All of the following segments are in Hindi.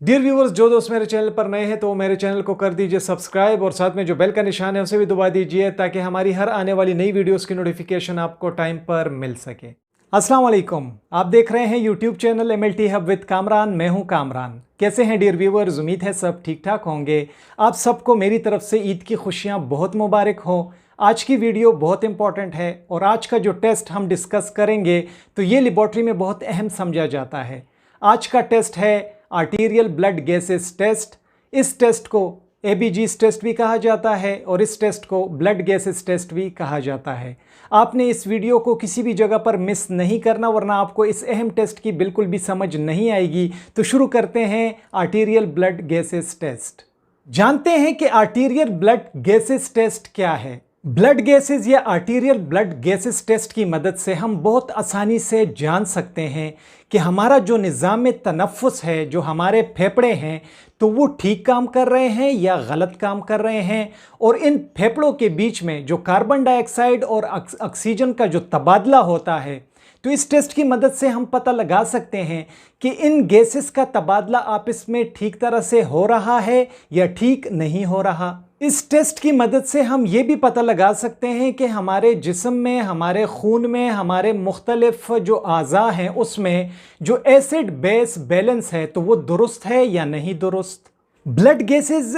डियर व्यूवर्स, जो दोस्त मेरे चैनल पर नए हैं तो मेरे चैनल को कर दीजिए सब्सक्राइब और साथ में जो बेल का निशान है उसे भी दबा दीजिए ताकि हमारी हर आने वाली नई वीडियोस की नोटिफिकेशन आपको टाइम पर मिल सके। अस्सलाम वालेकुम, आप देख रहे हैं YouTube channel MLT hub with Kamran. मैं हूं कामरान। कैसे हैं डियर व्यूवर्स? उम्मीद है सब ठीक ठाक होंगे। आप सबको मेरी तरफ से ईद की खुशियां बहुत मुबारक हो। आज की वीडियो बहुत इंपॉर्टेंट है और आज का जो टेस्ट हम डिस्कस करेंगे तो ये लेबॉर्ट्री में बहुत अहम समझा जाता है। आज का टेस्ट है आर्टीरियल ब्लड गैसेस टेस्ट। इस टेस्ट को ABG's टेस्ट भी कहा जाता है और इस टेस्ट को ब्लड गैसेस टेस्ट भी कहा जाता है। आपने इस वीडियो को किसी भी जगह पर मिस नहीं करना, वरना आपको इस अहम टेस्ट की बिल्कुल भी समझ नहीं आएगी। तो शुरू करते हैं आर्टीरियल ब्लड गैसेस टेस्ट। जानते हैं कि आर्टीरियल ब्लड गैसेस टेस्ट क्या है। ब्लड गैसेस या आर्टीरियल ब्लड गैसेस टेस्ट की मदद से हम बहुत आसानी से जान सकते हैं कि हमारा जो निज़ाम तनफ़ुस है, जो हमारे फेफड़े हैं, तो वो ठीक काम कर रहे हैं या गलत काम कर रहे हैं। और इन फेफड़ों के बीच में जो कार्बन डाइऑक्साइड और ऑक्सीजन का जो तबादला होता है, तो इस टेस्ट की मदद से हम पता लगा सकते हैं कि इन गैसेस का तबादला आपस में ठीक तरह से हो रहा है या ठीक नहीं हो रहा। इस टेस्ट की मदद से हम ये भी पता लगा सकते हैं कि हमारे जिस्म में, हमारे खून में, हमारे मुख्तलिफ जो आज़ा हैं उसमें जो एसिड बेस बैलेंस है तो वो दुरुस्त है या नहीं दुरुस्त। ब्लड गैसेस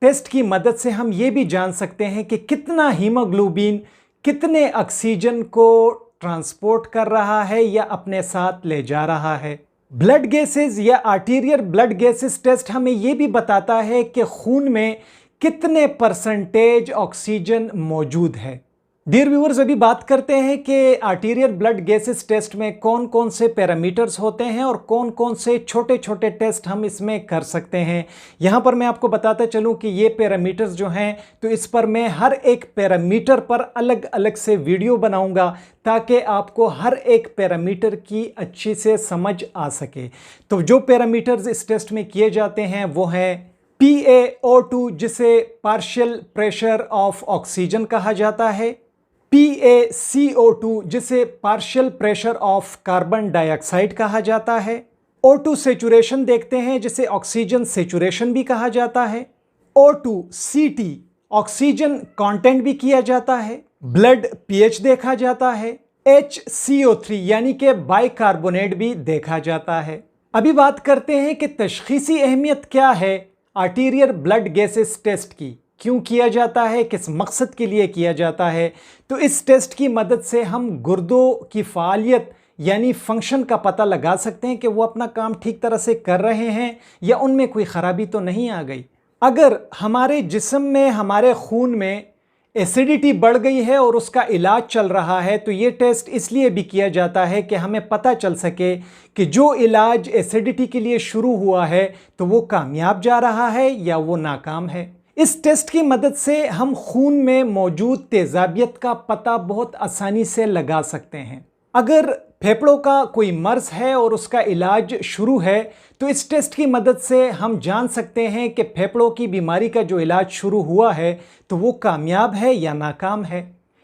टेस्ट की मदद से हम ये भी जान सकते हैं कि कितना हीमोग्लोबिन कितने ऑक्सीजन को ट्रांसपोर्ट कर रहा है या अपने साथ ले जा रहा है। ब्लड गैसेस या आर्टीरियल ब्लड गैसेस टेस्ट हमें यह भी बताता है कि खून में कितने परसेंटेज ऑक्सीजन मौजूद है। डियर व्यूअर्स, अभी बात करते हैं कि आर्टीरियल ब्लड गैसेस टेस्ट में कौन कौन से पैरामीटर्स होते हैं और कौन कौन से छोटे छोटे टेस्ट हम इसमें कर सकते हैं। यहाँ पर मैं आपको बताता चलूँ कि ये पैरामीटर्स जो हैं तो इस पर मैं हर एक पैरामीटर पर अलग अलग से वीडियो बनाऊंगा ताकि आपको हर एक पैरामीटर की अच्छी से समझ आ सके। तो जो पैरामीटर्स इस टेस्ट में किए जाते हैं वो हैं PaO2, जिसे पार्शियल प्रेशर ऑफ ऑक्सीजन कहा जाता है, PaCO2, जिसे partial pressure of carbon dioxide कहा जाता है, O2 सेचुरेशन देखते हैं जिसे ऑक्सीजन सेचुरेशन भी कहा जाता है, O2CT ऑक्सीजन कंटेंट भी किया जाता है, ब्लड pH देखा जाता है, HCO3 यानी कि बाइकार्बोनेट भी देखा जाता है। अभी बात करते हैं कि तशखीसी अहमियत क्या है आर्टीरियल ब्लड गैसेस टेस्ट की, क्यों किया जाता है, किस मकसद के लिए किया जाता है। तो इस टेस्ट की मदद से हम गुर्दों की फ़ालियत यानी फंक्शन का पता लगा सकते हैं कि वो अपना काम ठीक तरह से कर रहे हैं या उनमें कोई ख़राबी तो नहीं आ गई। अगर हमारे जिस्म में, हमारे खून में एसिडिटी बढ़ गई है और उसका इलाज चल रहा है तो ये टेस्ट इसलिए भी किया जाता है कि हमें पता चल सके कि जो इलाज एसिडिटी के लिए शुरू हुआ है तो वो कामयाब जा रहा है या वो नाकाम है। इस टेस्ट की मदद से हम खून में मौजूद तेज़ाबियत का पता बहुत आसानी से लगा सकते हैं। अगर फेफड़ों का कोई मर्ज़ है और उसका इलाज शुरू है तो इस टेस्ट की मदद से हम जान सकते हैं कि फेफड़ों की बीमारी का जो इलाज शुरू हुआ है तो वो कामयाब है या नाकाम है।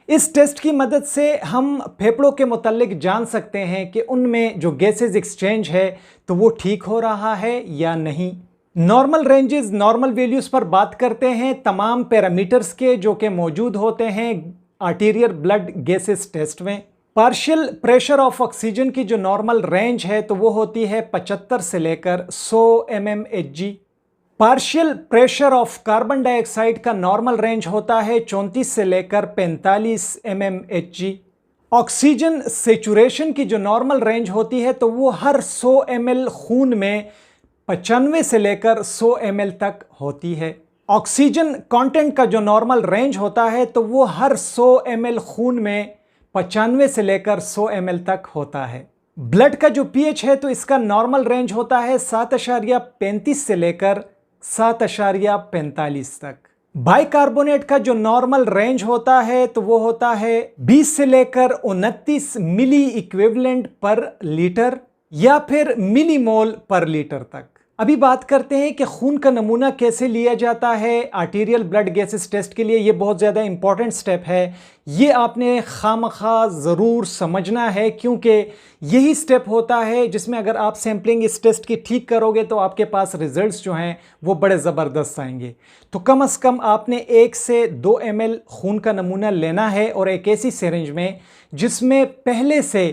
इस टेस्ट की मदद से हम फेफड़ों के मुतालिक जान सकते हैं कि उनमें जो गैसेस एक्सचेंज है तो वो ठीक हो रहा है या नहीं। नॉर्मल रेंजेस, नॉर्मल वैल्यूज़ पर बात करते हैं तमाम पैरामीटर्स के जो कि मौजूद होते हैं आर्टीरियल ब्लड गैसेस टेस्ट में। पार्शियल प्रेशर ऑफ ऑक्सीजन की जो नॉर्मल रेंज है तो वो होती है 75 से लेकर 100 mmHg। Partial pressure of carbon dioxide का नॉर्मल रेंज होता है 34 से लेकर 45 mmHg। ऑक्सीजन सेचुरेशन की जो नॉर्मल रेंज होती है तो वो हर 100 ml खून में 95 से लेकर 100 ml तक होती है। ऑक्सीजन कंटेंट का जो नॉर्मल रेंज होता है तो वो हर 100 ml खून में 95 से लेकर 100 ml तक होता है। ब्लड का जो pH है तो इसका नॉर्मल रेंज होता है 7.35 से लेकर 7.45 तक। बाइकार्बोनेट का जो नॉर्मल रेंज होता है तो वो होता है 20 से लेकर 29 मिली इक्विवेलेंट पर लीटर या फिर मिलीमोल पर लीटर तक। अभी बात करते हैं कि खून का नमूना कैसे लिया जाता है आर्टीरियल ब्लड गैसेस टेस्ट के लिए। ये बहुत ज़्यादा इंपॉर्टेंट स्टेप है, ये आपने खामखा ज़रूर समझना है, क्योंकि यही स्टेप होता है जिसमें अगर आप सैम्पलिंग इस टेस्ट की ठीक करोगे तो आपके पास रिजल्ट्स जो हैं वो बड़े ज़बरदस्त आएंगे। तो कम से कम आपने 1 से 2 ml खून का नमूना लेना है और एक ऐसी सिरिंज में जिसमें पहले से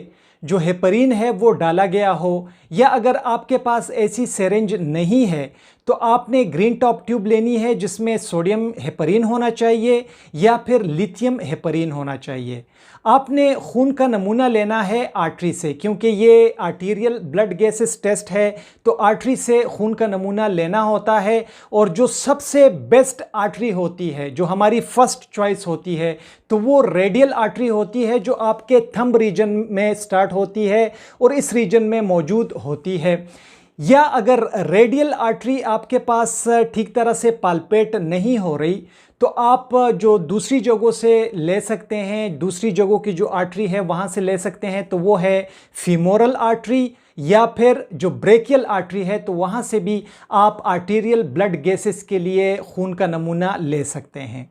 जो हेपरीन है वो डाला गया हो, या अगर आपके पास ऐसी सिरिंज नहीं है तो आपने ग्रीन टॉप ट्यूब लेनी है जिसमें सोडियम हेपरीन होना चाहिए या फिर लिथियम हेपरीन होना चाहिए। आपने खून का नमूना लेना है आर्टरी से, क्योंकि ये आर्टीरियल ब्लड गैसेस टेस्ट है तो आर्टरी से खून का नमूना लेना होता है। और जो सबसे बेस्ट आर्टरी होती है, जो हमारी फर्स्ट चॉइस होती है, तो वो रेडियल आर्टरी होती है जो आपके थंब रीजन में स्टार्ट होती है और इस रीजन में मौजूद होती है। या अगर रेडियल आर्टरी आपके पास ठीक तरह से पाल्पेट नहीं हो रही तो आप जो दूसरी जगहों से ले सकते हैं, दूसरी जगहों की जो आर्टरी है वहाँ से ले सकते हैं, तो वो है फीमोरल आर्टरी या फिर जो ब्रेकियल आर्टरी है, तो वहाँ से भी आप आर्टीरियल ब्लड गैसेस के लिए खून का नमूना ले सकते हैं।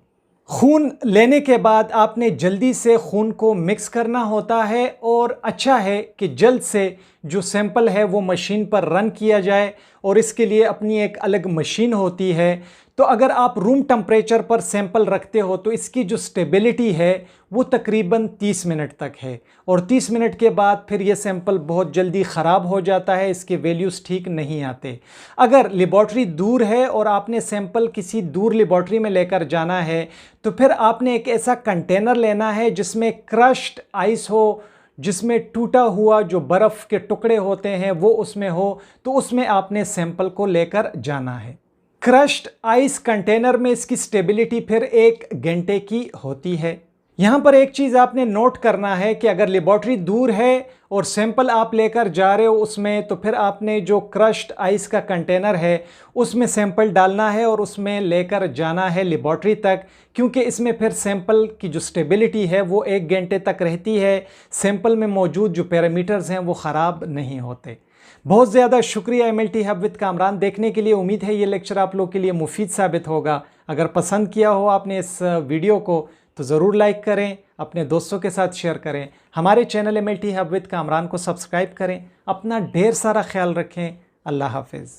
खून लेने के बाद आपने जल्दी से खून को मिक्स करना होता है और अच्छा है कि जल्द से जो सैंपल है वो मशीन पर रन किया जाए, और इसके लिए अपनी एक अलग मशीन होती है। तो अगर आप रूम टेम्परेचर पर सैंपल रखते हो तो इसकी जो स्टेबिलिटी है वो तकरीबन 30 मिनट तक है, और 30 मिनट के बाद फिर ये सैंपल बहुत जल्दी ख़राब हो जाता है, इसके वैल्यूज़ ठीक नहीं आते। अगर लेबॉर्ट्री दूर है और आपने सैंपल किसी दूर लेबॉर्ट्री में लेकर जाना है तो फिर आपने एक ऐसा कंटेनर लेना है जिसमें क्रश्ड आइस हो, जिसमें टूटा हुआ जो बर्फ़ के टुकड़े होते हैं वो उसमें हो, तो उसमें आपने सैंपल को लेकर जाना है। क्रश्ड आइस कंटेनर में इसकी स्टेबिलिटी फिर 1 घंटे की होती है। यहाँ पर एक चीज़ आपने नोट करना है कि अगर लेबॉर्ट्री दूर है और सैंपल आप लेकर जा रहे हो उसमें, तो फिर आपने जो क्रश्ड आइस का कंटेनर है उसमें सैंपल डालना है और उसमें लेकर जाना है लेबॉर्ट्री तक, क्योंकि इसमें फिर सैंपल की जो स्टेबिलिटी है वो 1 घंटे तक रहती है। सैंपल में मौजूद जो पैरामीटर्स हैं वो ख़राब नहीं होते। बहुत ज़्यादा शुक्रिया MLT हब विद कामरान देखने के लिए। उम्मीद है ये लेक्चर आप लोग के लिए मुफीद साबित होगा। अगर पसंद किया हो आपने इस वीडियो को तो ज़रूर लाइक करें, अपने दोस्तों के साथ शेयर करें। हमारे channel MLT hub with Kamran को सब्सक्राइब करें। अपना ढेर सारा ख्याल रखें। अल्लाह हाफिज़।